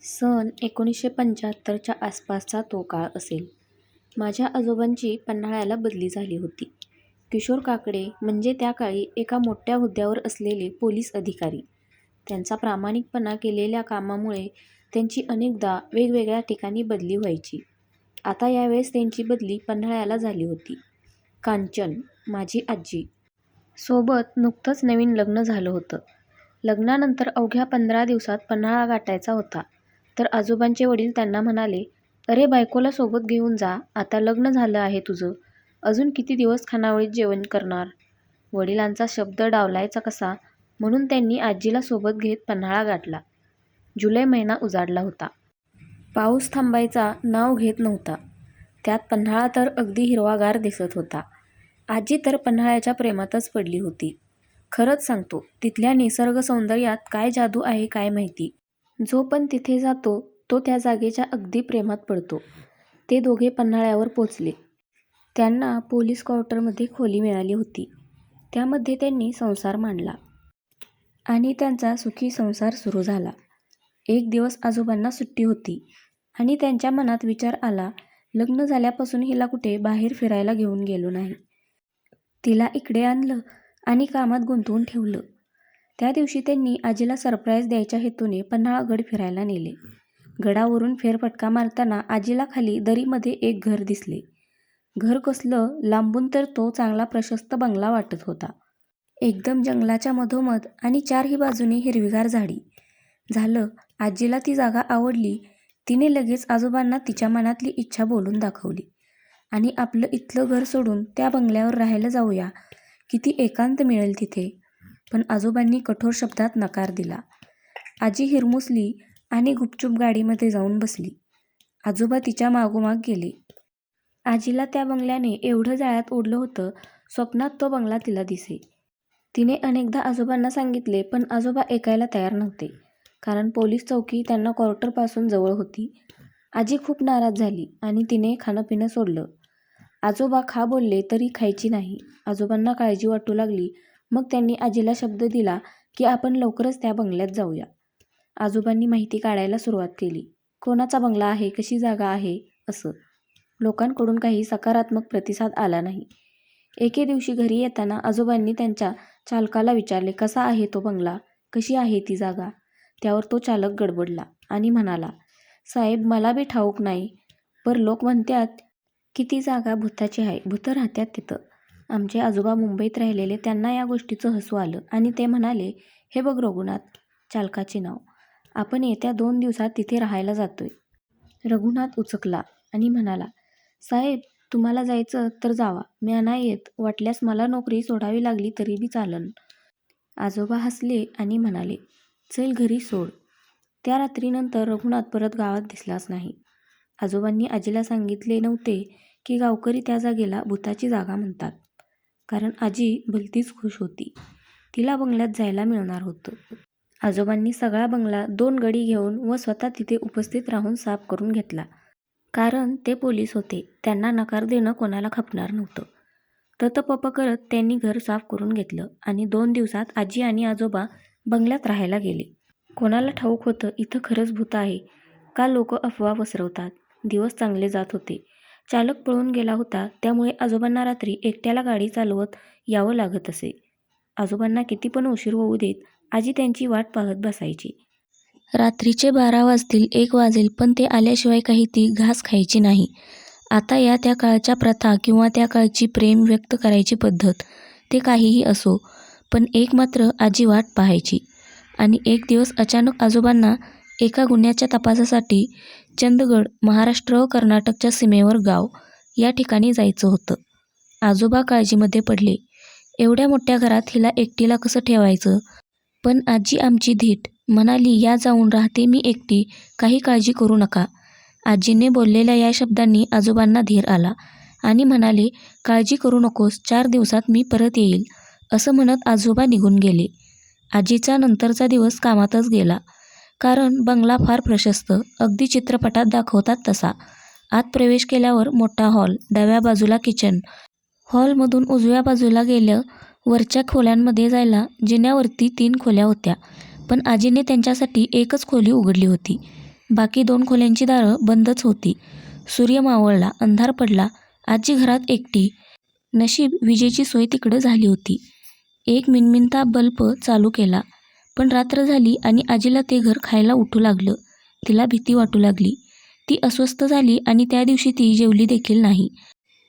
सन 1975च्या आसपासचा तो काळ असेल. माझ्या आजोबांची पन्हाळ्याला बदली झाली होती. किशोर काकडे म्हणजे त्या काळी एका मोठ्या हुद्द्यावर असलेले पोलीस अधिकारी. त्यांचा प्रामाणिकपणा केलेल्या कामामुळे त्यांची अनेकदा वेगवेगळ्या ठिकाणी बदली व्हायची. आता यावेळेस त्यांची बदली पन्हाळ्याला झाली होती. कांचन, माझी आजी, सोबत नुकतंच नवीन लग्न झालं होतं. लग्नानंतर अवघ्या 15 दिवसात पन्हाळा गाठायचा होता. तर आजोबांचे वडील त्यांना म्हणाले, "अरे बायकोला सोबत घेऊन जा, आता लग्न झालं आहे तुझं. अजून किती दिवस खानावळीत जेवण करणार?" वडिलांचा शब्द डावलायचा कसा म्हणून त्यांनी आजीला सोबत घेत पन्हाळा गाठला. जुलै महिना उजाडला होता. पाऊस थांबायचा नाव घेत नव्हता. त्यात पन्हाळा तर अगदी हिरवागार दिसत होता. आजी तर पन्हाळ्याच्या प्रेमातच पडली होती. खरंच सांगतो, तिथल्या निसर्ग सौंदर्यात काय जादू आहे काय माहिती. जो पण तिथे जातो तो त्या जागेच्या अगदी प्रेमात पडतो. ते दोघे पन्हाळ्यावर पोचले. त्यांना पोलीस क्वार्टरमध्ये खोली मिळाली होती. त्यामध्ये त्यांनी संसार मांडला आणि त्यांचा सुखी संसार सुरू झाला. एक दिवस आजोबांना सुट्टी होती आणि त्यांच्या मनात विचार आला, लग्न झाल्यापासून हिला कुठे बाहेर फिरायला घेऊन गेलो नाही. तिला इकडे आणलं आणि कामात गुंतवून ठेवलं. त्या दिवशी त्यांनी आजीला सरप्राईज द्यायच्या हेतूने पन्हाळा गड फिरायला नेले. गडावरून फेरफटका मारताना आजीला खाली दरीमध्ये एक घर दिसले. घर कसलं, लांबून तर तो चांगला प्रशस्त बंगला वाटत होता. एकदम जंगलाच्या मधोमध आणि चारही बाजूने हिरवीगार झाडी. झालं, आजीला ती जागा आवडली. तिने लगेच आजोबांना तिच्या मनातली इच्छा बोलून दाखवली आणि आपलं इथलं घर सोडून त्या बंगल्यावर राहायला जाऊया, किती एकांत मिळेल तिथे. पण आजोबांनी कठोर शब्दात नकार दिला. आजी हिरमुसली आणि गुपचूप गाडीमध्ये जाऊन बसली. आजोबा तिच्या मागोमाग गेले. आजीला त्या बंगल्याने एवढं जाळ्यात ओढलं होतं, स्वप्नात तो बंगला तिला दिसे. तिने अनेकदा आजोबांना सांगितले, पण आजोबा ऐकायला तयार नव्हते. कारण पोलीस चौकी त्यांना क्वार्टरपासून जवळ होती. आजी खूप नाराज झाली आणि तिने खाणंपिणं सोडलं. आजोबा खा बोलले तरी खायची नाही. आजोबांना काळजी वाटू लागली. मग त्यांनी आजीला शब्द दिला की आपण लवकरच त्या बंगल्यात जाऊया. आजोबांनी माहिती काढायला सुरुवात केली. कोणाचा बंगला आहे, कशी जागा आहे, असं. लोकांकडून काही सकारात्मक प्रतिसाद आला नाही. एके दिवशी घरी येताना आजोबांनी त्यांच्या चालकाला विचारले, कसा आहे तो बंगला, कशी आहे ती जागा. त्यावर तो चालक गडबडला आणि म्हणाला, साहेब मला बी ठाऊक नाही, पर लोक म्हणतात की ती जागा भुताची आहे, भुतं राहतात तिथं. आमचे आजोबा मुंबईत राहिलेले, त्यांना या गोष्टीचं हसू आलं आणि ते म्हणाले, हे बघ रघुनाथ, चालकाचे नाव, आपण येत्या 2 दिवसात तिथे राहायला जातोय. रघुनाथ उचकला आणि म्हणाला, साहेब तुम्हाला जायचं तर जावा, म्या नाही येत, वाटल्यास मला नोकरी सोडावी लागली तरी बी चालन. आजोबा हसले आणि म्हणाले, चल घरी सोड. त्या रात्रीनंतर रघुनाथ परत गावात दिसलाच नाही. आजोबांनी आजीला सांगितले नव्हते की गावकरी त्या जागेला भुताची जागा म्हणतात. कारण आजी भलतीच खुश होती. तिला बंगल्यात जायला मिळणार होतं. आजोबांनी सगळा बंगला 2 गडी घेऊन व स्वतः तिथे उपस्थित राहून साफ करून घेतला. कारण ते पोलीस होते, त्यांना नकार देणं कोणाला खपणार नव्हतं. ततपप करत त्यांनी घर साफ करून घेतलं आणि 2 दिवसात आजी आणि आजोबा बंगल्यात राहायला गेले. कोणाला ठाऊक होतं इथं खरंच भूत आहे का लोक अफवा पसरवतात. दिवस चांगले जात होते. चालक पळून गेला होता, त्यामुळे आजोबांना रात्री एकट्याला गाडी चालवत यावं लागत असे. आजोबांना किती पण उशीर होऊ देत, आजी त्यांची वाट पाहत बसायची. रात्रीचे 12 वाजतील, 1 वाजेल, पण ते आल्याशिवाय काही ती घास खायची नाही. आता या त्या काळच्या प्रथा किंवा त्या काळची प्रेम व्यक्त करायची पद्धत, ते काहीही असो, पण एक मात्र आजी वाट पाहायची. आणि एक दिवस अचानक आजोबांना एका गुन्ह्याच्या तपासासाठी चंदगड, महाराष्ट्र व कर्नाटकच्या सीमेवर गाव, या ठिकाणी जायचं होतं. आजोबा काळजीमध्ये पडले. एवढ्या मोठ्या घरात हिला एकटीला कसं ठेवायचं. पण आजी आमची धीट म्हणाली, या जाऊन राहते मी एकटी, काही काळजी करू नका. आजीने बोललेल्या या शब्दांनी आजोबांना धीर आला आणि म्हणाले, काळजी करू नकोस, 4 दिवसात मी परत येईल, असं म्हणत आजोबा निघून गेले. आजीचा नंतरचा दिवस कामातच गेला. कारण बंगला फार प्रशस्त, अगदी चित्रपटात दाखवतात तसा. आत प्रवेश केल्यावर मोठा हॉल, डाव्या बाजूला किचन. हॉलमधून उजव्या बाजूला गेलं, वरच्या खोल्यांमध्ये जायला जिन्यावरती 3 खोल्या होत्या, पण आजीने त्यांच्यासाठी एकच खोली उघडली होती. बाकी 2 खोल्यांची दारं बंदच होती. सूर्य मावळला, अंधार पडला. आजी घरात एकटी. नशीब विजेची सोय तिकडं झाली होती. एक मिणमिणता बल्ब चालू केला. पण रात्र झाली आणि आजीला ते घर खायला उठू लागलं. तिला भीती वाटू लागली. ती अस्वस्थ झाली आणि त्या दिवशी ती जेवली देखील नाही.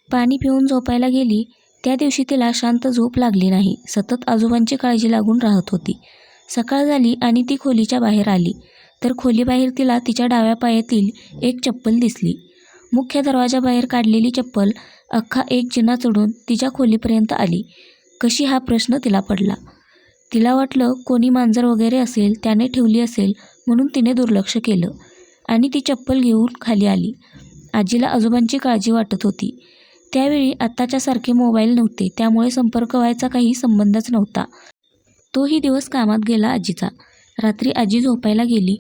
पाणी पिऊन झोपायला गेली. त्या दिवशी तिला शांत झोप लागली नाही. सतत आजोबांची काळजी लागून राहत होती. सकाळ झाली आणि ती खोलीच्या बाहेर आली तर खोलीबाहेर तिला तिच्या डाव्या पायातील एक चप्पल दिसली. मुख्य दरवाजाबाहेर काढलेली चप्पल अख्खा एक जिना चढून तिच्या खोलीपर्यंत आली. कशी हा प्रश्न तिला पडला. तिला वाटलं कोणी मांजर वगैरे असेल, त्याने ठेवली असेल म्हणून तिने दुर्लक्ष केलं आणि ती चप्पल घेऊन खाली आली. आजीला आजोबांची काळजी वाटत होती. त्यावेळी आत्ताच्यासारखे मोबाईल नव्हते, त्यामुळे संपर्क व्हायचा काही संबंधच नव्हता. तोही दिवस कामात गेला आजीचा. रात्री आजी झोपायला गेली.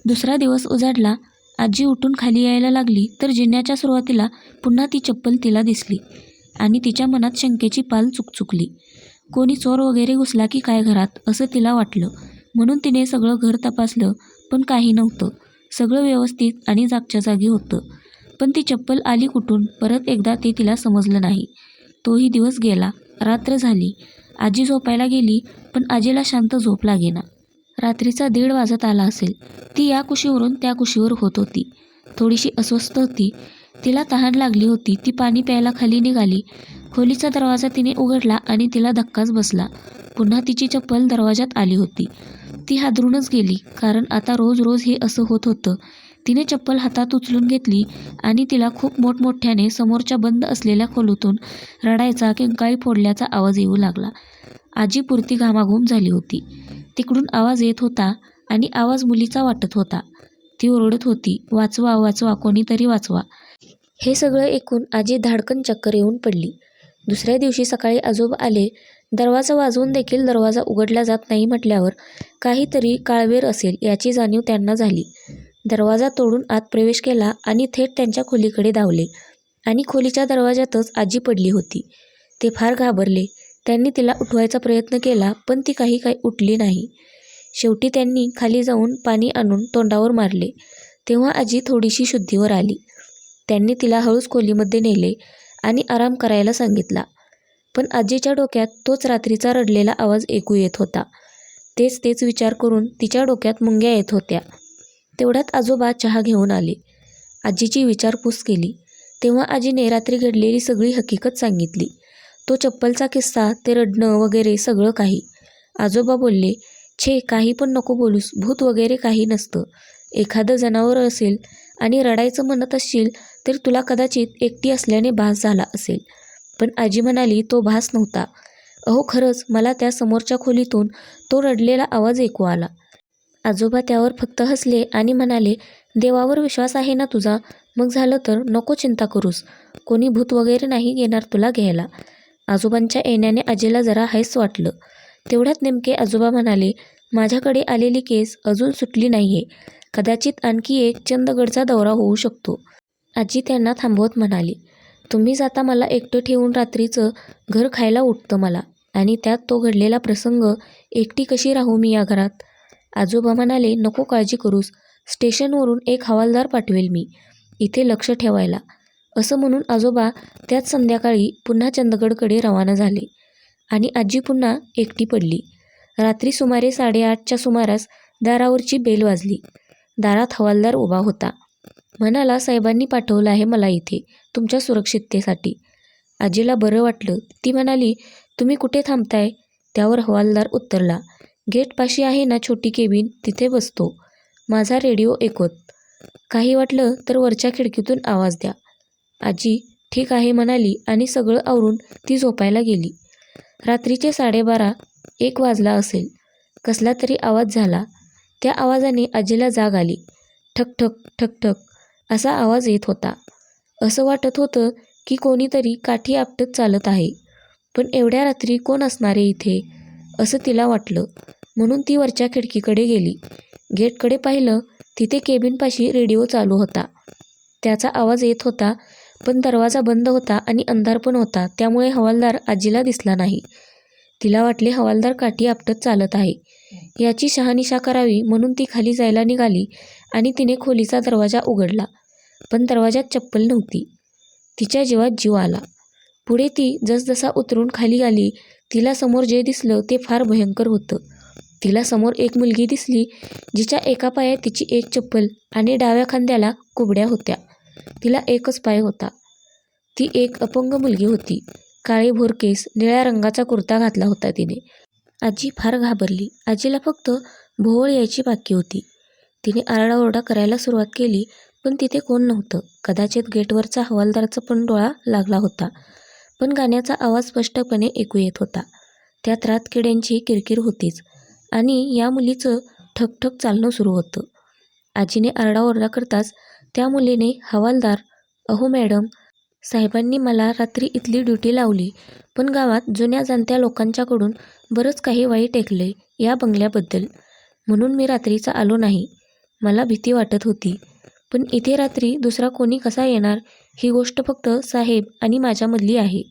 दुसरा दिवस उजाडला. आजी उठून खाली यायला लागली तर जिन्याच्या सुरुवातीला पुन्हा ती चप्पल तिला दिसली आणि तिच्या मनात शंकेची पाल चुकचुकली. कोणी चोर वगैरे घुसला की काय घरात, असं तिला वाटलं. म्हणून तिने सगळं घर तपासलं, पण काही नव्हतं. सगळं व्यवस्थित आणि जागच्या जागी होतं. पण ती चप्पल आली कुठून, परत एकदा ते तिला समजलं नाही. तोही दिवस गेला. रात्र झाली. आजी झोपायला गेली, पण आजीला शांत झोप लागेना. रात्रीचा 1:30 वाजत आला असेल. ती या कुशीवरून त्या कुशीवर होत होती. थोडीशी अस्वस्थ होती. तिला तहान लागली होती. ती पाणी प्यायला खाली निघाली. खोलीचा दरवाजा तिने उघडला आणि तिला धक्काच बसला. पुन्हा तिची चप्पल दरवाजात आली होती. ती हादरूनच गेली, कारण आता रोज रोज हे असं होत होतं. तिने चप्पल हातात उचलून घेतली आणि तिला खूप मोठमोठ्याने समोरच्या बंद असलेल्या खोलीतून रडायचा, किंकाळी फोडल्याचा आवाज येऊ लागला. आजी पुरती घामाघूम झाली होती. तिकडून आवाज येत होता आणि आवाज मुलीचा वाटत होता. ती ओरडत होती, वाचवा, वाचवा, कोणीतरी वाचवा. हे सगळं ऐकून आजी धाडकन चक्कर येऊन पडली. दुसऱ्या दिवशी सकाळी आजोबा आले. दरवाजा वाजवून देखील दरवाजा उघडला जात नाही म्हटल्यावर काहीतरी काळवेर असेल याची जाणीव त्यांना झाली. दरवाजा तोडून आत प्रवेश केला आणि थेट त्यांच्या खोलीकडे धावले आणि खोलीच्या दरवाजातच आजी पडली होती. ते फार घाबरले. त्यांनी तिला उठवायचा प्रयत्न केला, पण ती काही उठली नाही. शेवटी त्यांनी खाली जाऊन पाणी आणून तोंडावर मारले. तेव्हा आजी थोडीशी शुद्धीवर आली. त्यांनी तिला हळूच खोलीमध्ये नेले आणि आराम करायला सांगितला. पण आजीच्या डोक्यात तोच रात्रीचा रडलेला आवाज ऐकू येत होता. तेच विचार करून तिच्या डोक्यात मुंग्या येत होत्या. तेवढ्यात आजोबा चहा घेऊन आले. आजीची विचारपूस केली. तेव्हा आजीने रात्री घडलेली सगळी हकीकत सांगितली. तो चप्पलचा किस्सा, ते रडणं वगैरे सगळं काही. आजोबा बोलले, छे, काही पण नको बोलूस. भूत वगैरे काही नसतं. एखादं जनावर असेल आणि रडायचं म्हणत असशील तर तुला कदाचित एकटी असल्याने भास झाला असेल. पण आजी म्हणाली, तो भास नव्हता. अहो खरंच, मला त्या समोरच्या खोलीतून तो रडलेला आवाज ऐकू आला. आजोबा त्यावर फक्त हसले आणि म्हणाले, देवावर विश्वास आहे ना तुझा? मग झालं तर नको चिंता करूस. कोणी भूत वगैरे नाही येणार तुला घ्यायला. आजोबांच्या येण्याने आजीला जरा हैस वाटलं. तेवढ्यात नेमके आजोबा म्हणाले, माझ्याकडे आलेली केस अजून सुटली नाहीये. कदाचित आणखी एक चंदगडचा दौरा होऊ शकतो. आजी त्यांना थांबवत म्हणाली, तुम्ही जाता मला एकटं ठेवून रात्रीचं घर खायला उठतं मला, आणि त्यात तो घडलेला प्रसंग. एकटी कशी राहू मी या घरात? आजोबा म्हणाले, नको काळजी करूस. स्टेशनवरून एक हवालदार पाठवेल मी इथे लक्ष ठेवायला. असं म्हणून आजोबा त्याच संध्याकाळी पुन्हा चंदगडकडे रवाना झाले आणि आजी पुन्हा एकटी पडली. रात्री सुमारे 8:30च्या सुमारास दारावरची बेल वाजली. दारात हवालदार उभा होता. म्हणाला, साहेबांनी पाठवलं आहे मला इथे तुमच्या सुरक्षिततेसाठी. आजीला बरं वाटलं. ती म्हणाली, तुम्ही कुठे थांबताय? त्यावर हवालदार उत्तरला, गेटपाशी आहे ना छोटी केबिन, तिथे बसतो. माझा रेडिओ ऐकत. काही वाटलं तर वरच्या खिडकीतून आवाज द्या. आजी ठीक आहे म्हणाली आणि सगळं आवरून ती झोपायला गेली. रात्रीचे 12:30-1 वाजला असेल. कसला तरी आवाज झाला. त्या आवाजाने आजीला जाग आली. ठक ठक ठक ठक असा आवाज येत होता. असं वाटत होतं की कोणीतरी काठी आपटत चालत आहे. पण एवढ्या रात्री कोण असणारे इथे, असं तिला वाटलं. म्हणून ती वरच्या खिडकीकडे गेली. गेटकडे पाहिलं. तिथे केबिनपाशी रेडिओ चालू होता. त्याचा आवाज येत होता, पण दरवाजा बंद होता आणि अंधार पण होता, त्यामुळे हवालदार आजीला दिसला नाही. तिला वाटले हवालदार काठी आपटत चालत आहे. याची शहानिशा करावी म्हणून ती खाली जायला निघाली आणि तिने खोलीचा दरवाजा उघडला. पण दरवाजात चप्पल नव्हती. तिच्या जीवात जीव आला. पुढे ती जसजसा उतरून खाली आली, तिला समोर जे दिसलं ते फार भयंकर होतं. तिला समोर एक मुलगी दिसली, जिच्या एका पायात तिची एक चप्पल आणि डाव्या खांद्याला कुबड्या होत्या. तिला एकच पाय होता. ती एक अपंग मुलगी होती. काळेभोर केस, निळ्या रंगाचा कुर्ता घातला होता तिने. आजी फार घाबरली. आजीला फक्त भोवळ यायची बाकी होती. तिने आरडाओरडा करायला सुरुवात केली, पण तिथे कोण नव्हतं. कदाचित गेटवरचा हवालदाराचा पण डोळा लागला होता. पण गाण्याचा आवाज स्पष्टपणे ऐकू येत होता. त्यात रातकिड्यांची किरकिर होतीच आणि या मुलीचं ठकठक चालणं सुरू होतं. आजीने आरडाओरडा करताच त्या मुलीने, हवालदार, अहो मॅडम, साहेबांनी मला रात्री इथली ड्युटी लावली, पण गावात जुन्या जाणत्या लोकांच्याकडून बरंच काही वाईट ऐकलंय या बंगल्याबद्दल, म्हणून मी रात्रीचा आलो नाही. मला भीती वाटत होती, पण इथे रात्री दुसरा कोणी कसा येणार ही गोष्ट फक्त साहेब आणि माझ्यामधली आहे.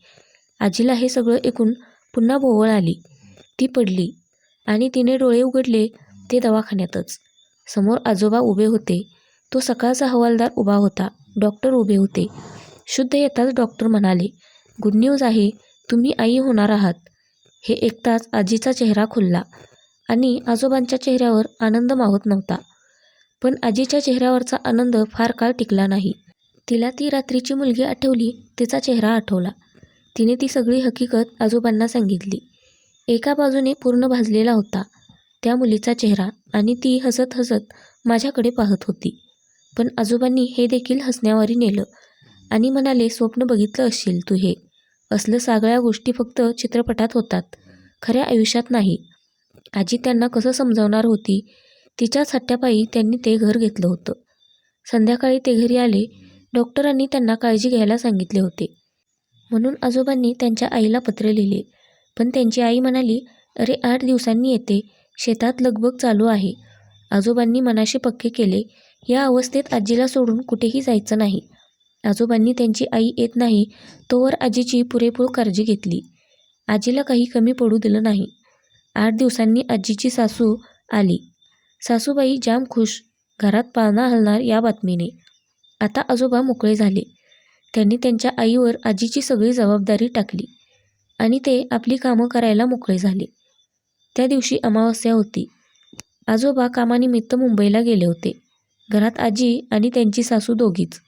आजीला हे सगळं ऐकून पुन्हा भोवळ आली. ती पडली आणि तिने डोळे उघडले ते दवाखान्यातच. समोर आजोबा उभे होते. तो सकाळचा हवालदार उभा होता. डॉक्टर उभे होते. शुद्ध येताच डॉक्टर म्हणाले, गुड न्यूज आहे, तुम्ही आई होणार आहात. हे ऐकताच आजीचा चेहरा खुलला आणि आजोबांच्या चेहऱ्यावर आनंद मावत नव्हता. पण आजीच्या चेहऱ्यावरचा आनंद फार काळ टिकला नाही. तिला ती रात्रीची मुलगी आठवली. तिचा चेहरा आठवला. तिने ती सगळी हकीकत आजोबांना सांगितली. एका बाजूने पूर्ण भाजलेला होता त्या मुलीचा चेहरा आणि ती हसत हसत माझ्याकडे पाहत होती. पण आजोबांनी हे देखील हसण्यावारी नेलं आणि म्हणाले, स्वप्न बघितलं असशील तू हे. असलं सगळ्या गोष्टी फक्त चित्रपटात होतात, खऱ्या आयुष्यात नाही. आजी त्यांना कसं समजावणार होती. तिच्याच हट्ट्यापायी त्यांनी ते घर घेतलं होतं. संध्याकाळी ते घरी आले. डॉक्टरांनी त्यांना काळजी घ्यायला सांगितले होते. म्हणून आजोबांनी त्यांच्या आईला पत्र लिहिले. पण त्यांची आई म्हणाली, अरे 8 दिवसांनी येते, शेतात लगबग चालू आहे. आजोबांनी मनाशी पक्के केले. या अवस्थेत आजीला सोडून कुठेही जायचं नाही. आजोबांनी त्यांची आई येत नाही तोवर आजीची पुरेपूर काळजी घेतली. आजीला काही कमी पडू दिलं नाही. 8 दिवसांनी आजीची सासू आली. सासूबाई जाम खुश. घरात पाळणा हलणार या बातमीने. आता आजोबा मोकळे झाले. त्यांनी त्यांच्या आईवर आजीची सगळी जबाबदारी टाकली आणि ते आपली कामं करायला मोकळे झाले. त्या दिवशी अमावास्या होती. आजोबा कामानिमित्त मुंबईला गेले होते. घरात आजी आणि त्यांची सासू दोघीच.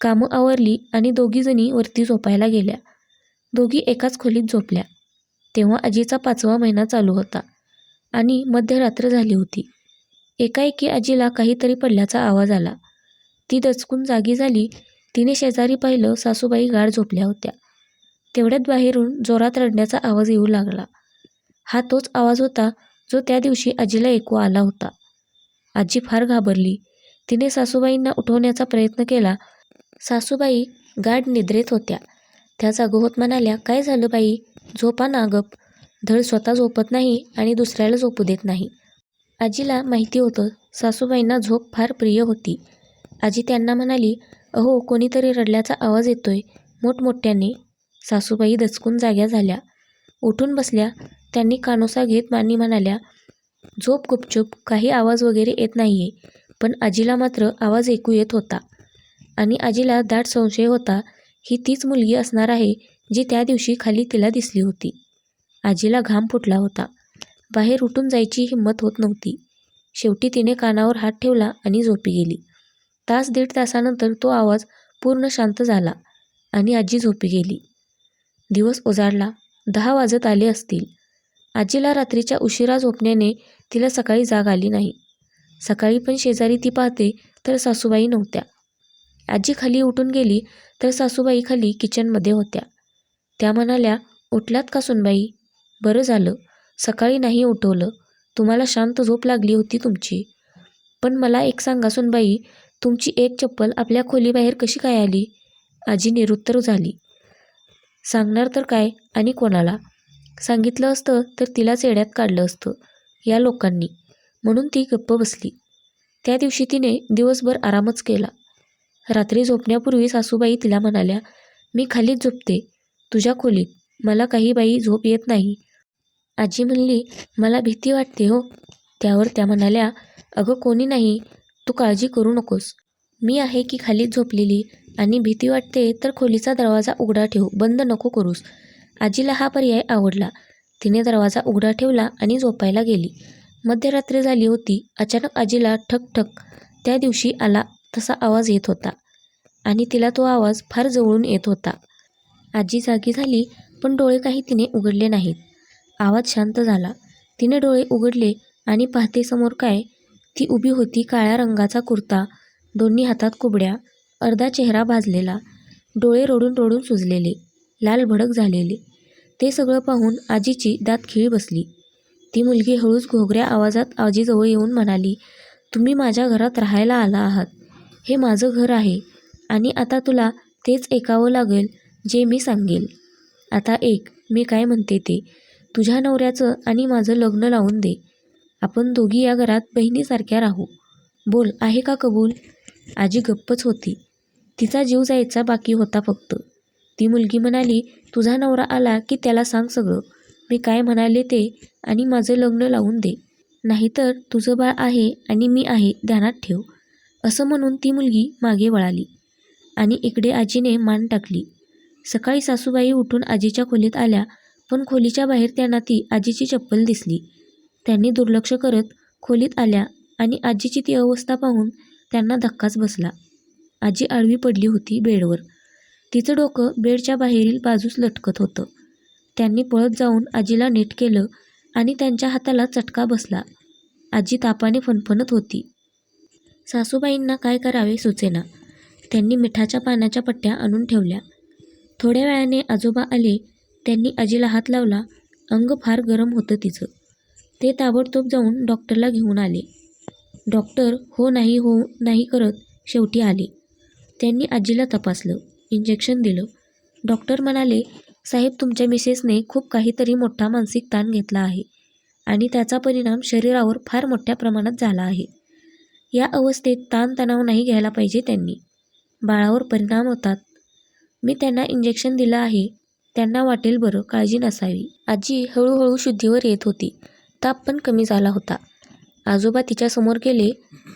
कामं आवरली आणि दोघीजणी वरती झोपायला गेल्या. दोघी एकाच खोलीत झोपल्या. तेव्हा आजीचा 5वा महिना चालू होता आणि मध्यरात्र झाली होती. एकाएकी आजीला काहीतरी पडल्याचा आवाज आला. ती दचकून जागी झाली. तिने शेजारी पाहिलं, सासूबाई गाढ झोपल्या होत्या. तेवढ्यात बाहेरून जोरात रडण्याचा आवाज येऊ लागला. हा तोच आवाज होता जो त्या दिवशी आजीला ऐकू आला होता. आजी फार घाबरली. तिने सासूबाईंना उठवण्याचा प्रयत्न केला. सासूबाई गाढ निद्रेत होत्या. त्या जागो होत म्हणाल्या, काय झालं बाई, झोपा ना गप. धड स्वतः झोपत नाही आणि दुसऱ्याला झोपू देत नाही. आजीला माहिती होतं सासूबाईंना झोप फार प्रिय होती. आजी त्यांना म्हणाली, अहो कोणीतरी रडल्याचा आवाज येतोय मोठमोठ्याने. सासूबाई दचकून जाग्या झाल्या. उठून बसल्या. त्यांनी कानोसा घेत आणि म्हणाल्या, झोप गुपचूप, काही आवाज वगैरे येत नाहीये. पण आजीला मात्र आवाज ऐकू येत होता आणि आजीला दाट संशय होता, ही तीच मुलगी असणार आहे जी त्या दिवशी खाली तिला दिसली होती. आजीला घाम फुटला होता. बाहेर उठून जायची हिंमत होत नव्हती. शेवटी तिने कानावर हात ठेवला आणि झोपी गेली. तास दीड तासानंतर तो आवाज पूर्ण शांत झाला आणि आजी झोपी गेली. दिवस उजाडला. 10 वाजत आले असतील. आजीला रात्रीच्या उशिरा झोपण्याने तिला सकाळी जाग आली नाही. सकाळी पण शेजारी ती पाहते तर सासूबाई नव्हत्या. आजी खाली उठून गेली तर सासूबाई खाली किचनमध्ये होत्या. त्या म्हणाल्या, उठलात का सुनबाई? बरं झालं, सकाळी नाही उठवलं. तुम्हाला शांत झोप लागली होती तुमची. पण मला एक सांगा सुनबाई, तुमची एक चप्पल आपल्या खोलीबाहेर कशी काय आली? आजी निरुत्तर झाली. सांगणार तर काय आणि कोणाला? सांगितलं असतं तर तिलाच येड्यात काढलं असतं या लोकांनी, म्हणून ती गप्प बसली. त्या दिवशी तिने दिवसभर आरामच केला. रात्री झोपण्यापूर्वी सासूबाई तिला म्हणाल्या, मी खालीच झोपते तुझ्या खोलीत, मला काही बाई झोप येत नाही. आजी म्हणली, मला भीती वाटते हो. त्यावर त्या म्हणाल्या, अगं कोणी नाही, तू काळजी करू नकोस. मी आहे की खालीच झोपलेली आणि भीती वाटते तर खोलीचा दरवाजा उघडा ठेव, बंद नको करूस. आजीला हा पर्याय आवडला. तिने दरवाजा उघडा ठेवला आणि झोपायला गेली. मध्यरात्री झाली होती. अचानक आजीला ठक ठक त्या दिवशी आला तसा आवाज येत होता आणि तिला तो आवाज फार जवळून येत होता. आजी जागी झाली, पण डोळे काही तिने उघडले नाहीत. आवाज शांत झाला. तिने डोळे उघडले आणि पाहते समोर काय, ती उभी होती. काळ्या रंगाचा कुर्ता, दोन्ही हातात कुबड्या, अर्धा चेहरा भाजलेला, डोळे रडून रडून सुजलेले, लाल भडक झालेले. ते सगळं पाहून आजीची दात खिळी बसली. ती मुलगी हळूच घोगऱ्या आवाजात आजीजवळ येऊन म्हणाली, तुम्ही माझ्या घरात राहायला आला आहात. हे माझं घर आहे आणि आता तुला तेच ऐकावं लागेल जे मी सांगेल. आता ऐक मी काय म्हणते ते. तुझ्या नवऱ्याचं आणि माझं लग्न लावून दे. आपण दोघी या घरात बहिणीसारख्या राहू. बोल, आहे का कबूल? आजी गप्पच होती. तिचा जीव जायचा बाकी होता फक्त. ती मुलगी म्हणाली, तुझा नवरा आला की त्याला सांग सगळं, मी काय म्हणाले ते, आणि माझं लग्न लावून दे. नाहीतर तुझं बाळ आहे आणि मी आहे, ध्यानात ठेव. असं म्हणून ती मुलगी मागे वळाली आणि इकडे आजीने मान टाकली. सकाळी सासूबाई उठून आजीच्या खोलीत आल्या, पण खोलीच्या बाहेर त्यांना ती आजीची चप्पल दिसली. त्यांनी दुर्लक्ष करत खोलीत आल्या आणि आजीची ती अवस्था पाहून त्यांना धक्काच बसला. आजी आडवी पडली होती बेडवर. तिचं डोकं बेडच्या बाहेरील बाजूस लटकत होतं. त्यांनी पळत जाऊन आजीला नीट केलं आणि त्यांच्या हाताला चटका बसला. आजी तापाने फणफणत होती. सासूबाईंना काय करावे सुचेना. त्यांनी मिठाच्या पाण्याच्या पट्ट्या आणून ठेवल्या. थोड्या वेळाने आजोबा आले. त्यांनी आजीला हात लावला. अंग फार गरम होतं तिचं. ते ताबडतोब जाऊन डॉक्टरला घेऊन आले. डॉक्टर हो नाही करत शेवटी आले. त्यांनी आजीला तपासलं, इंजेक्शन दिलं. डॉक्टर म्हणाले, साहेब तुमच्या मिसेसने खूप काहीतरी मोठा मानसिक ताण घेतला आहे आणि त्याचा परिणाम शरीरावर फार मोठ्या प्रमाणात झाला आहे. या अवस्थेत ताणतणाव नाही घ्यायला पाहिजे त्यांनी. बाळावर परिणाम होतात. मी त्यांना इंजेक्शन दिलं आहे. त्यांना वाटेल बरं, काळजी नसावी. आजी हळूहळू शुद्धीवर येत होती. ताप पण कमी झाला होता. आजोबा तिच्यासमोर गेले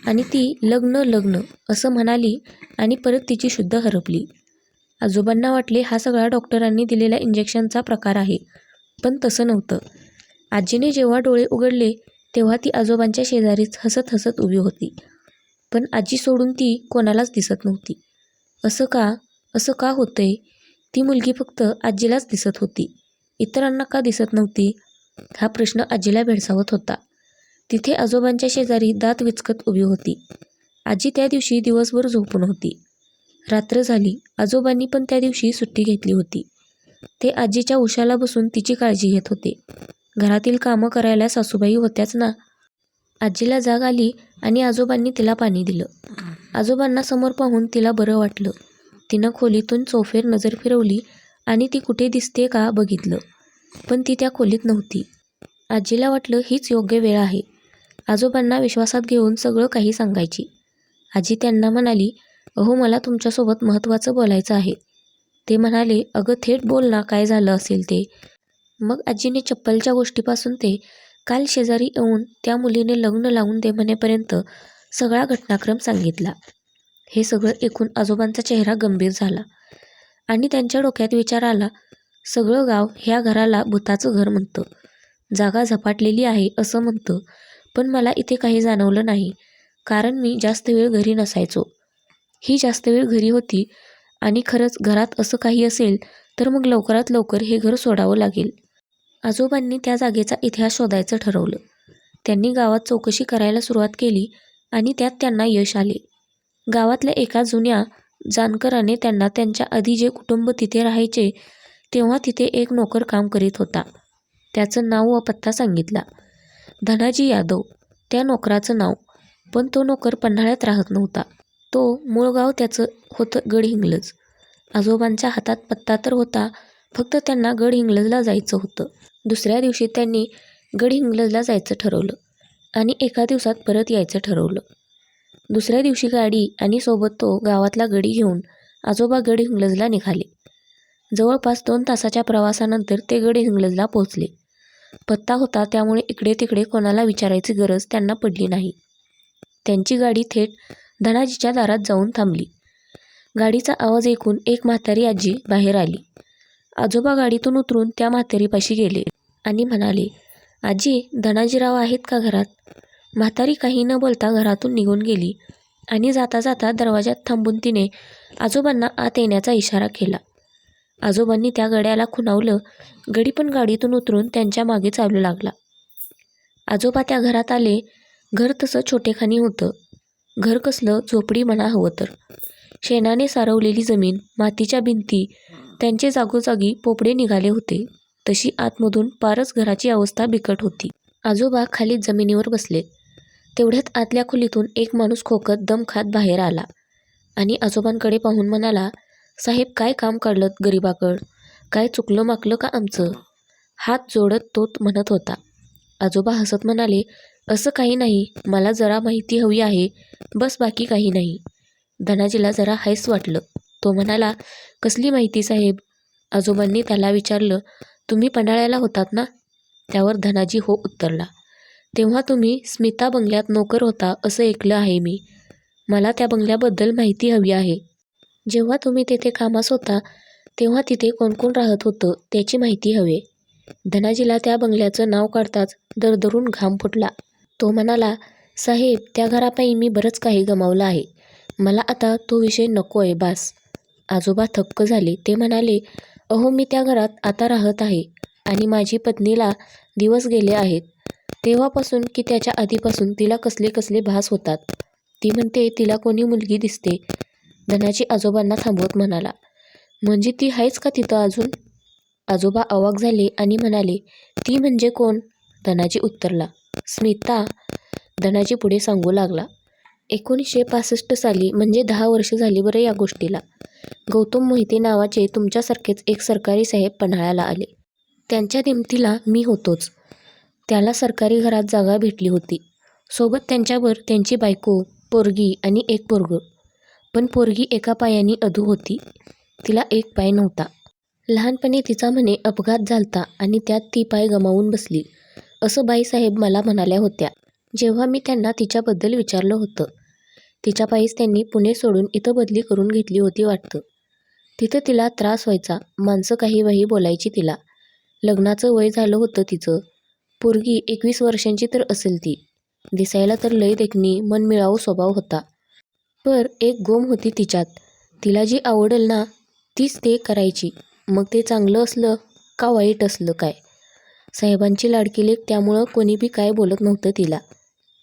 आणि ती लग्न असं म्हणाली आणि परत तिची शुद्ध हरपली. आजोबांना वाटले हा सगळा डॉक्टरांनी दिलेल्या इंजेक्शनचा प्रकार आहे, पण तसं नव्हतं. आजीने जेव्हा डोळे उघडले तेव्हा ती आजोबांच्या शेजारीच हसत हसत उभी होती. पण आजी सोडून ती कोणालाच दिसत नव्हती. असं का होतंय? ती मुलगी फक्त आजीलाच दिसत होती. इतरांना का दिसत नव्हती? हा प्रश्न आजीला भेडसावत होता. तिथे आजोबांच्या शेजारी दात विचकत उभी होती. आजी त्या दिवशी दिवसभर झोपून होती. रात्र झाली. आजोबांनी पण त्या दिवशी सुट्टी घेतली होती. ते आजीच्या उशाला बसून तिची काळजी घेत होते. घरातील कामं करायला सासूबाई होत्याच ना. आजीला जाग आली आणि आजोबांनी तिला पाणी दिलं. आजोबांना समोर पाहून तिला बरं वाटलं. तिनं खोलीतून चौफेर नजर फिरवली आणि ती कुठे दिसते का बघितलं, पण ती त्या खोलीत नव्हती. आजीला वाटलं हीच योग्य वेळ आहे आजोबांना विश्वासात घेऊन सगळं काही सांगायची. आजी त्यांना म्हणाली, अहो मला तुमच्यासोबत महत्त्वाचं बोलायचं आहे. ते म्हणाले, अगं थेट बोल ना, काय झालं असेल ते. मग आजीने चप्पलच्या गोष्टीपासून ते काल शेजारी येऊन त्या मुलीने लग्न लावून दे म्हणेपर्यंत सगळा घटनाक्रम सांगितला. हे सगळं ऐकून आजोबांचा चेहरा गंभीर झाला आणि त्यांच्या डोक्यात विचार आला, सगळं गाव ह्या घराला भुताचं घर म्हणतं, जागा झपाटलेली आहे असं म्हणतं, पण मला इथे काही जाणवलं नाही कारण मी जास्त वेळ घरी नसायचो. ही जास्त वेळ घरी होती आणि खरंच घरात असं काही असेल तर मग लवकरात लवकर हे घर सोडावं लागेल. आजोबांनी त्या जागेचा इतिहास शोधायचं ठरवलं. त्यांनी गावात चौकशी करायला सुरुवात केली आणि त्यात त्यांना यश आले. गावातल्या एका जुन्या जाणकाराने त्यांना त्यांच्या आधी जे कुटुंब तिथे राहायचे तेव्हा तिथे एक नोकर काम करीत होता, त्याचं नाव व पत्ता सांगितला. धनाजी यादव त्या नोकराचं नाव. पण तो नोकर पन्हाळ्यात राहत नव्हता. तो मूळ गाव त्याचं होतं गडहिंग्लज. आजोबांच्या हातात पत्ता तर होता, फक्त त्यांना गडहिंग्लजला जायचं होतं. दुसऱ्या दिवशी त्यांनी गडहिंग्लजला जायचं ठरवलं आणि एका दिवसात परत यायचं ठरवलं. दुसऱ्या दिवशी गाडी आणि सोबत तो गावातला गडी घेऊन आजोबा गडहिंग्लजला निघाले. जवळपास 2 तासाच्या प्रवासानंतर ते गडहिंग्लजला पोहोचले. पत्ता होता, त्यामुळे इकडे तिकडे कोणाला विचारायची गरज त्यांना पडली नाही. त्यांची गाडी थेट धनाजीच्या दारात जाऊन थांबली. गाडीचा आवाज ऐकून एक म्हातारी आजी बाहेर आली. आजोबा गाडीतून उतरून त्या म्हातारीपाशी गेले आणि म्हणाले, आजी, धनाजीराव आहेत का घरात? म्हातारी काही न बोलता घरातून निघून गेली आणि जाता जाता दरवाजात थांबून तिने आजोबांना आत येण्याचा इशारा केला. आजोबांनी त्या गड्याला खुणावलं. गडी पण गाडीतून उतरून त्यांच्या मागे चालू लागला. आजोबा त्या घरात आले. घर तसं छोटेखानी होतं. घर कसलं, झोपडी म्हणा हवं तर. शेणाने सारवलेली जमीन, मातीच्या भिंती, त्यांचे जागोजागी पोपडे निघाले होते. तशी आतमधून पारच घराची अवस्था बिकट होती. आजोबा खाली जमिनीवर बसले. तेवढ्यात आतल्या खोलीतून एक माणूस खोकत दम खात बाहेर आला आणि आजोबांकडे पाहून म्हणाला, साहेब, काय काम काढलं गरीबाकड? काय चुकलं माकलं का आमचं? हात जोडत तो म्हणत होता. आजोबा हसत म्हणाले, असं काही नाही, मला जरा माहिती हवी आहे, बस, बाकी काही नाही. धनाजीला जरा हायस वाटलं. तो म्हणाला, कसली माहिती साहेब? आजोबांनी त्याला विचारलं, तुम्ही पन्हाळ्याला होतात ना? त्यावर धनाजी हो उत्तरला. तेव्हा तुम्ही स्मिता बंगल्यात नोकर होता असं ऐकलं आहे मी. मला त्या बंगल्याबद्दल माहिती हवी आहे. जेव्हा तुम्ही तेथे कामास होता तेव्हा तिथे कोण कोण राहत होतं त्याची माहिती हवी. धनाजीला त्या बंगल्याचं नाव काढताच दरदरून घाम फुटला. तो म्हणाला, साहेब, त्या घरापायी मी बरंच काही गमावलं आहे. मला आता तो विषय नको आहे, बास. आजोबा थक्क झाले. ते म्हणाले, अहो, मी त्या घरात आता राहत आहे आणि माझी पत्नीला दिवस गेले आहेत. तेव्हापासून की त्याच्या आधीपासून तिला कसले कसले भास होतात. ती म्हणते तिला कोणी मुलगी दिसते. धनाजी आजोबांना थांबवत म्हणाला, म्हणजे ती आहेच का तिथं अजून? आजोबा अवाक झाले आणि म्हणाले, ती म्हणजे कोण? धनाजी उत्तरला, स्मिता. धनाजी पुढे सांगू लागला, 1965 साली, म्हणजे 10 वर्ष झाली बरं या गोष्टीला, गौतम मोहिते नावाचे तुमच्यासारखेच एक सरकारी साहेब पन्हाळ्याला आले. त्यांच्या दिमतीला मी होतोच. त्याला सरकारी घरात जागा भेटली होती. सोबत त्यांच्यावर त्यांची बायको, पोरगी आणि एक पोरगं. पण पोरगी एका पायाने अधू होती. तिला एक पाय नव्हता. लहानपणी तिचा म्हणे अपघात झालता आणि त्यात ती पाय गमावून बसली, असं बाईसाहेब मला म्हणाल्या होत्या जेव्हा मी त्यांना तिच्याबद्दल विचारलं होतं. तिच्या पायीच त्यांनी पुणे सोडून इथं बदली करून घेतली होती वाटतं. तिथं तिला त्रास व्हायचा. माणसं काहीबाही बोलायची तिला. लग्नाचं वय झालं होतं तिचं. पोरगी 21 वर्षांची तर असेल ती. दिसायला तर लय देखणी, मनमिळावू स्वभाव होता. पर एक गोम होती तिच्यात. तिला जी आवडेल ना तीच ते करायची. मग ते चांगलं असलं का वाईट असलं काय. साहेबांची लाडकी लेक, त्यामुळं कोणी बी काय बोलत नव्हतं तिला.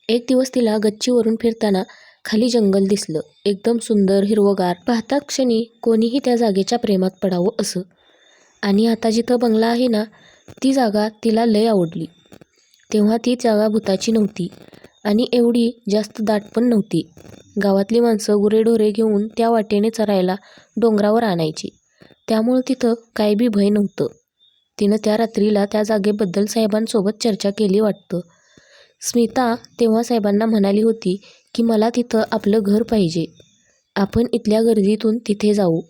एक दिवस तिला गच्चीवरून फिरताना खाली जंगल दिसलं. एकदम सुंदर, हिरवगार. पाहताच क्षणी कोणीही त्या जागेच्या प्रेमात पडावं असं. आणि आता जिथं बंगला आहे ना, ती जागा तिला लय आवडली. तेव्हा ती जागा भुताची नव्हती आणि एवढी जास्त दाट पण नव्हती. गावातली माणसं गुरेढोरे घेऊन त्या वाटेने चरायला डोंगरावर आणायची. त्यामुळं तिथं काय बी भय नव्हतं. तिनं त्या रात्रीला त्या जागेबद्दल साहेबांसोबत चर्चा केली वाटतं. स्मिता तेव्हा साहेबांना म्हणाली होती की मला तिथं आपलं घर पाहिजे. आपण इथल्या गर्दीतून तिथे जाऊ.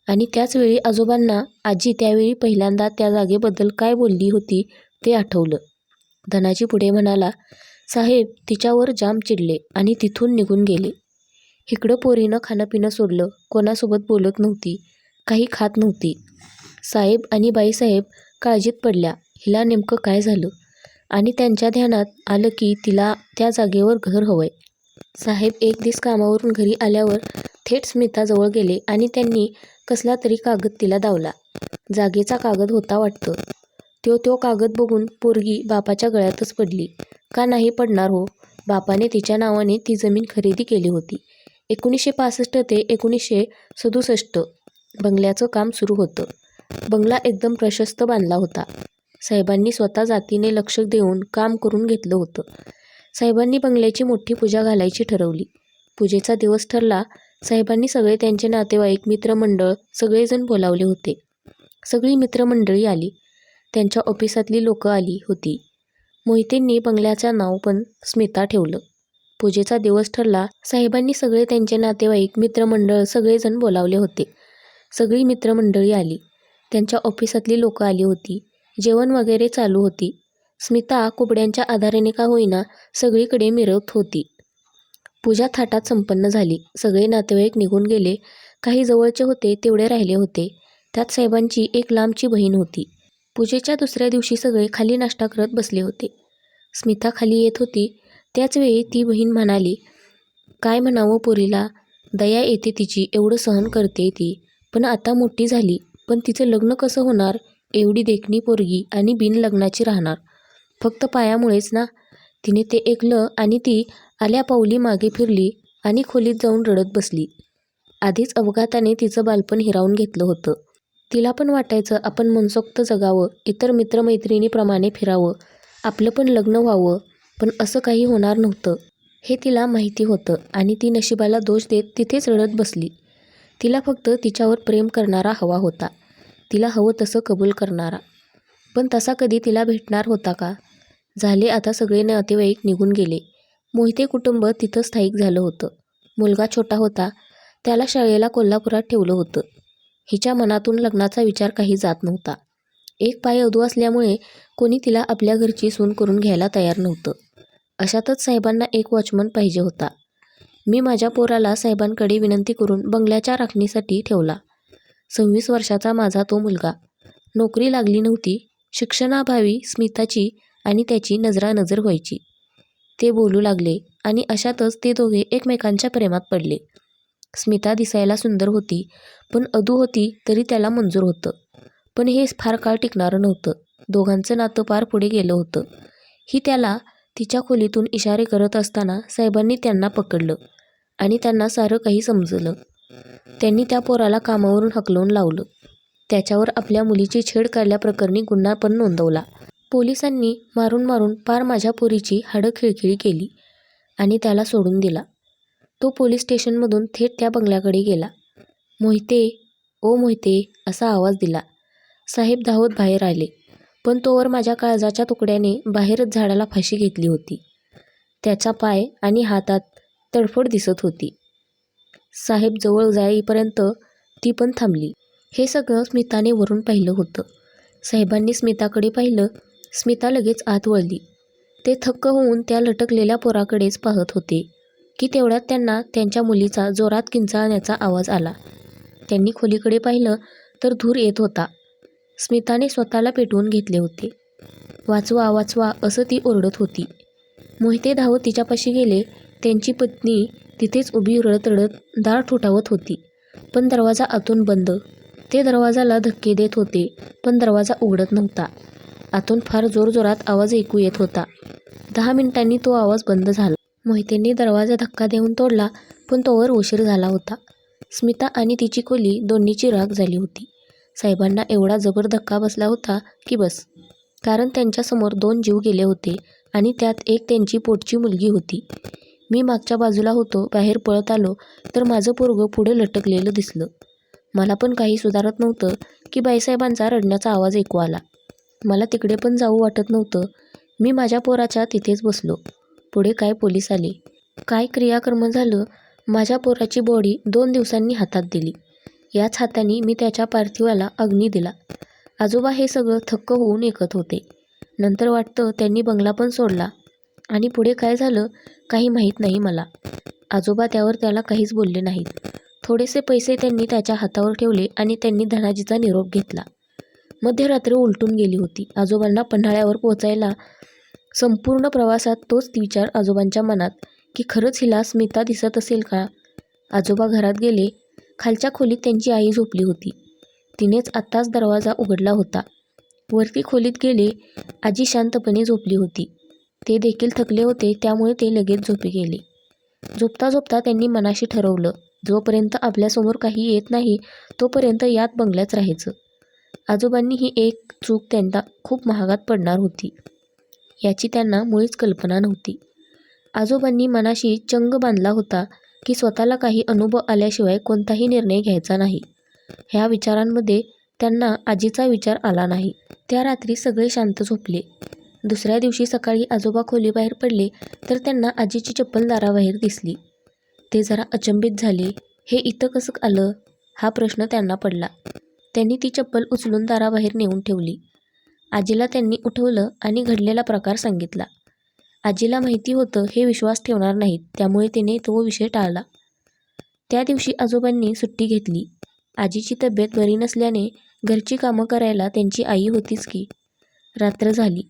आणि त्याचवेळी आजोबांना आजी त्यावेळी पहिल्यांदा त्या जागेबद्दल काय बोलली होती ते आठवलं. धनाजी पुढे म्हणाला, साहेब तिच्यावर जाम चिडले आणि तिथून निघून गेले. इकडं पोरीनं खाणंपिणं सोडलं. कोणासोबत बोलत नव्हती, काही खात नव्हती. साहेब आणि बाईसाहेब काळजीत पडल्या, हिला नेमकं काय झालं. आणि त्यांच्या ध्यानात आलं की तिला त्या जागेवर घर हवंय. साहेब एक दिवस कामावरून घरी आल्यावर थेट स्मिताजवळ गेले आणि त्यांनी कसला तरी कागद तिला दावला. जागेचा कागद होता वाटतं. तो कागद बघून पोरगी बापाच्या गळ्यातच पडली. का नाही पडणार हो. बापाने तिच्या नावाने ती जमीन खरेदी केली होती. 1965 ते 1967 बंगल्याचं काम सुरू होतं. बंगला एकदम प्रशस्त बांधला होता. साहेबांनी स्वतः जातीने लक्ष देऊन काम करून घेतलं होतं. साहेबांनी बंगल्याची मोठी पूजा घालायची ठरवली. पूजेचा दिवस ठरला. साहेबांनी सगळे त्यांचे नातेवाईक, मित्रमंडळ सगळेजण बोलावले होते. सगळी मित्रमंडळी आली. त्यांच्या ऑफिसातली लोकं आली होती. मोहितेंनी बंगल्याचं नाव पण स्मिता ठेवलं. पूजेचा दिवस ठरला. साहेबांनी सगळे त्यांचे नातेवाईक, मित्रमंडळ सगळेजण बोलावले होते. सगळी मित्रमंडळी आली. त्यांच्या ऑफिसातली लोकं आली होती. जेवण वगैरे चालू होती. स्मिता कुबड्यांच्या आधाराने का होईना सगळीकडे मिरवत होती. पूजा थाटात संपन्न झाली. सगळे नातेवाईक निघून गेले. काही जवळचे होते तेवढे राहिले होते. त्यात साहेबांची एक लांबची बहीण होती. पूजेच्या दुसऱ्या दिवशी सगळे खाली नाश्ता करत बसले होते. स्मिता खाली येत होती. त्याचवेळी ती बहीण म्हणाली, काय म्हणावं पोरीला, दया येते तिची, एवढं सहन करते ती. पण आता मोठी झाली, पण तिचं लग्न कसं होणार? एवढी देखणी पोरगी आणि बिनलग्नाची राहणार. फक्त पायामुळेच ना. तिने ते ऐकलं आणि ती आल्या पावली मागे फिरली आणि खोलीत जाऊन रडत बसली. आधीच अपघाताने तिचं बालपण हिरावून घेतलं होतं. तिला पण वाटायचं आपण मनसोक्त जगावं, इतर मित्रमैत्रिणीप्रमाणे फिरावं, आपलं पण लग्न व्हावं. पण असं काही होणार नव्हतं हे तिला माहिती होतं आणि ती नशिबाला दोष देत तिथेच रडत बसली. तिला फक्त तिच्यावर प्रेम करणारा हवा होता, तिला हवं तसं कबूल करणारा. पण तसा कधी तिला भेटणार होता का? झाले आता सगळे नातेवाईक निघून गेले. मोहिते कुटुंब तिथं स्थायिक झालं होतं. मुलगा छोटा होता, त्याला शाळेला कोल्हापुरात ठेवलं होतं. हिच्या मनातून लग्नाचा विचार काही जात नव्हता. एक पाय अधू असल्यामुळे कोणी तिला आपल्या घरची सून करून घ्यायला तयार नव्हतं. अशातच साहेबांना एक वॉचमन पाहिजे होता. मी माझ्या पोराला साहेबांकडे विनंती करून बंगल्याच्या राखणीसाठी ठेवला. 26 वर्षाचा माझा तो मुलगा. नोकरी लागली नव्हती. शिक्षणाभावी स्मिताची आणि त्याची नजरानजर व्हायची. ते बोलू लागले आणि अशातच ते दोघे एकमेकांच्या प्रेमात पडले. स्मिता दिसायला सुंदर होती, पण अधू होती तरी त्याला मंजूर होतं. पण हे फार काळ टिकणारं नव्हतं. दोघांचं नातं पार पुढे गेलं होतं. ही त्याला तिच्या खोलीतून इशारे करत असताना साहेबांनी त्यांना पकडलं आणि त्यांना सारं काही समजलं. त्यांनी त्या पोराला कामावरून हकलून लावलं. त्याच्यावर आपल्या मुलीची छेड काढल्याप्रकरणी गुन्हा पण नोंदवला. पोलिसांनी मारून मारून पार माझ्या पोरीची हाडं खिळखिळी केली आणि त्याला सोडून दिला. तो पोलीस स्टेशनमधून थेट त्या बंगल्याकडे गेला. मोहिते, ओ मोहिते, असा आवाज दिला. साहेब धावत बाहेर आले, पण तोवर माझ्या काळजाच्या तुकड्याने बाहेरच झाडाला फाशी घेतली होती. त्याचा पाय आणि हातात तडफड दिसत होती. साहेब जवळ जाईपर्यंत ती पण थांबली. हे सगळं स्मिताने वरून पाहिलं होतं. साहेबांनी स्मिताकडे पाहिलं. स्मिता लगेच आत वळली. ते थक्क होऊन त्या लटकलेल्या पोराकडेच पाहत होते की तेवढ्यात त्यांना त्यांच्या मुलीचा जोरात किंचाळण्याचा आवाज आला. त्यांनी खोलीकडे पाहिलं तर धूर येत होता. स्मिताने स्वतःला पेटवून घेतले होते. वाचवा वाचवा असं ती ओरडत होती. मोहिते धावत तिच्यापाशी गेले. त्यांची पत्नी तिथेच उभी रडत रडत दार ठोठावत होती, पण दरवाजा आतून बंद. ते दरवाजाला धक्के देत होते, पण दरवाजा उघडत नव्हता. आतून फार जोरजोरात आवाज ऐकू येत होता. 10 मिनिटांनी तो आवाज बंद झाला. मोहितेंनी दरवाजा धक्का देऊन तोडला, पण तोवर उशीर झाला होता. स्मिता आणि तिची खोली दोन्हीची राख झाली होती. साहेबांना एवढा जबर धक्का बसला होता की बस. कारण त्यांच्यासमोर 2 जीव गेले होते आणि त्यात एक त्यांची पोटची मुलगी होती. मी मागच्या बाजूला होतो. बाहेर पळत आलो तर माझं पोरगं पुढे लटकलेलं दिसलं. मला पण काही सुधारत नव्हतं की बाईसाहेबांचा रडण्याचा आवाज ऐकू आला. मला तिकडे पण जाऊ वाटत नव्हतं. मी माझ्या पोराच्या तिथेच बसलो. पुढे काय पोलीस आले, काय क्रियाकर्म झालं. माझ्या पोराची बॉडी 2 दिवसांनी हातात दिली. याच हाताने मी त्याच्या पार्थिवाला अग्नी दिला. आजोबा हे सगळं थक्क होऊन ऐकत होते. नंतर वाटतं त्यांनी बंगला पण सोडला आणि पुढे काय झालं काही माहीत नाही मला. आजोबा त्यावर त्याला काहीच बोलले नाहीत. थोडेसे पैसे त्यांनी त्याच्या हातावर ठेवले आणि त्यांनी धनाजीचा निरोप घेतला. मध्यरात्र उलटून गेली होती. आजोबांना पन्हाळ्यावर पोहोचायला संपूर्ण प्रवासात तोच विचार आजोबांच्या मनात की खरंच हिला स्मिता दिसत असेल का? आजोबा घरात गेले. खालच्या खोलीत त्यांची आई झोपली होती. तिनेच आत्ताच दरवाजा उघडला होता. वरती खोलीत गेले. आजी शांतपणे झोपली होती. ते देखील थकले होते, त्यामुळे ते लगेच झोपी गेले. झोपता झोपता त्यांनी मनाशी ठरवलं, जोपर्यंत आपल्यासमोर काही येत नाही तोपर्यंत यात बंगल्यात राहायचं. आजोबांनी ही एक चूक त्यांना खूप महागात पडणार होती याची त्यांना मुळीच कल्पना नव्हती. आजोबांनी मनाशी चंग बांधला होता की स्वतःला काही अनुभव आल्याशिवाय कोणताही निर्णय घ्यायचा नाही. ह्या विचारांमध्ये त्यांना आजीचा विचार आला नाही. त्या रात्री सगळे शांत झोपले. दुसऱ्या दिवशी सकाळी आजोबा खोलीबाहेर पडले तर त्यांना आजीची चप्पल दाराबाहेर दिसली. ते जरा अचंबित झाले. हे इथं कसं आलं हा प्रश्न त्यांना पडला. त्यांनी ती चप्पल उचलून दाराबाहेर नेऊन ठेवली. आजीला त्यांनी उठवलं आणि घडलेला प्रकार सांगितला. आजीला माहिती होतं हे विश्वास ठेवणार नाहीत, त्यामुळे तिने तो विषय टाळला. त्या दिवशी आजोबांनी सुट्टी घेतली. आजीची तब्येत बरी नसल्याने घरची कामं करायला त्यांची आई होतीच की. रात्र झाली.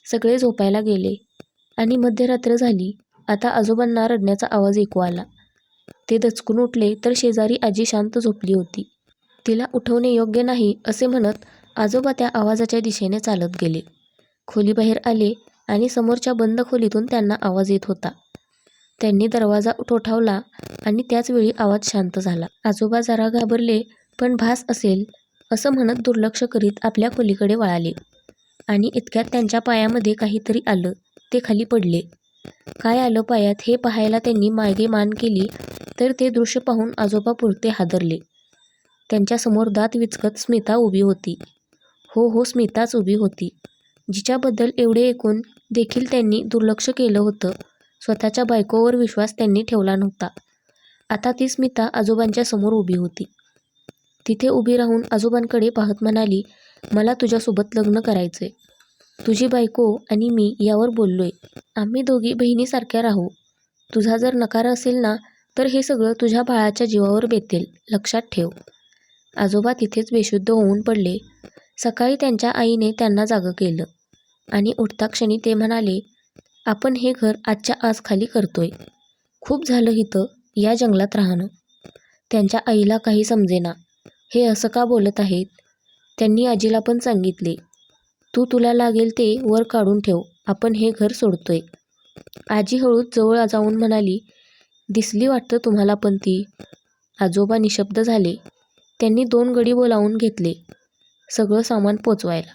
सगळे झोपायला गेले आणि मध्यरात्र झाली. आता आजोबांना रडण्याचा आवाज ऐकू आला. ते दचकून उठले तर शेजारी आजी शांत झोपली होती. तिला उठवणे योग्य नाही असे म्हणत आजोबा त्या आवाजाच्या दिशेने चालत गेले. खोलीबाहेर आले आणि समोरच्या बंद खोलीतून त्यांना आवाज येत होता. त्यांनी दरवाजा ठोठावला आणि त्याच वेळी आवाज शांत झाला. आजोबा जरा घाबरले, पण भास असेल असं म्हणत दुर्लक्ष करीत आपल्या खोलीकडे वळाले आणि इतक्यात त्यांच्या पायामध्ये काहीतरी आलं. ते खाली पडले. काय आलं पायात हे पाहायला त्यांनी मागे मान केली तर ते दृश्य पाहून आजोबा पुरते हादरले. त्यांच्यासमोर दात विचकत स्मिता उभी होती. हो, स्मिताच उभी होती, जिच्याबद्दल एवढे ऐकून देखील त्यांनी दुर्लक्ष केलं होतं. स्वतःच्या बायकोवर विश्वास त्यांनी ठेवला नव्हता. आता ती स्मिता आजोबांच्या समोर उभी होती. तिथे उभी राहून आजोबांकडे पाहत म्हणाली, मला तुझ्यासोबत लग्न करायचंय. तुझी बायको आणि मी यावर बोललोय. आम्ही दोघी बहिणीसारख्या राहू. तुझा जर नकार असेल ना, तर हे सगळं तुझ्या बाळाच्या जीवावर बेतेल, लक्षात ठेव. आजोबा तिथेच बेशुद्ध होऊन पडले. सकाळी त्यांच्या आईने त्यांना जागं केलं आणि उठता क्षणी ते म्हणाले, आपण हे घर आजच्या आज खाली करतोय. खूप झालं इथं या जंगलात राहणं. त्यांच्या आईला काही समजेना. हे असं का बोलत आहेत? त्यांनी आजीला पण सांगितले, तुला लागेल ते वर काढून ठेव, आपण हे घर सोडतोय. आजी हळूच जवळ जाऊन म्हणाली, दिसली वाटतं तुम्हाला पण ती. आजोबा निशब्द झाले. त्यांनी 2 गडी बोलावून घेतले सगळं सामान पोचवायला.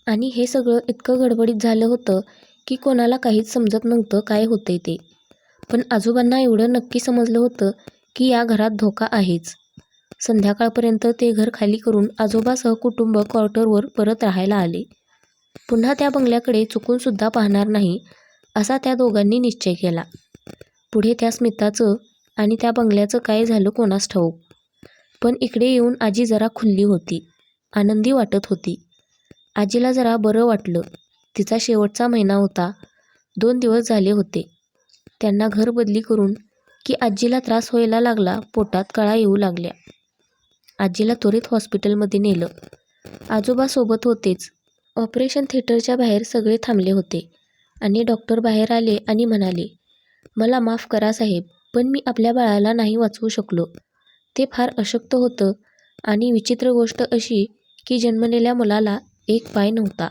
आणि हे सगळं इतकं गडबडीत झालं होतं की कोणाला काहीच समजत नव्हतं काय होतंय ते. पण आजोबांना एवढं नक्की समजलं होतं की या घरात धोका आहेच. संध्याकाळपर्यंत ते घर खाली करून आजोबा सहकुटुंब क्वार्टरवर परत राहायला आले. पुन्हा त्या बंगल्याकडे चुकूनसुद्धा पाहणार नाही असा त्या दोघांनी निश्चय केला. पुढे त्या स्मिताचं आणि त्या बंगल्याचं काय झालं कोणास ठाऊक. पण इकडे येऊन आजी जरा खुलली होती, आनंदी वाटत होती. आजीला जरा बरं वाटलं. तिचा शेवटचा महिना होता. 2 दिवस झाले होते त्यांना घर बदली करून की आजीला त्रास व्हायला लागला. पोटात कळा येऊ लागल्या. आजीला त्वरित हॉस्पिटलमध्ये नेलं. आजोबा सोबत होतेच. ऑपरेशन थिएटरच्या बाहेर सगळे थांबले होते आणि डॉक्टर बाहेर आले आणि म्हणाले, मला माफ करा साहेब, पण मी आपल्या बाळाला नाही वाचवू शकलो. ते फार अशक्त होतं आणि विचित्र गोष्ट अशी की जन्मलेल्या मुलाला एक पाय नव्हता.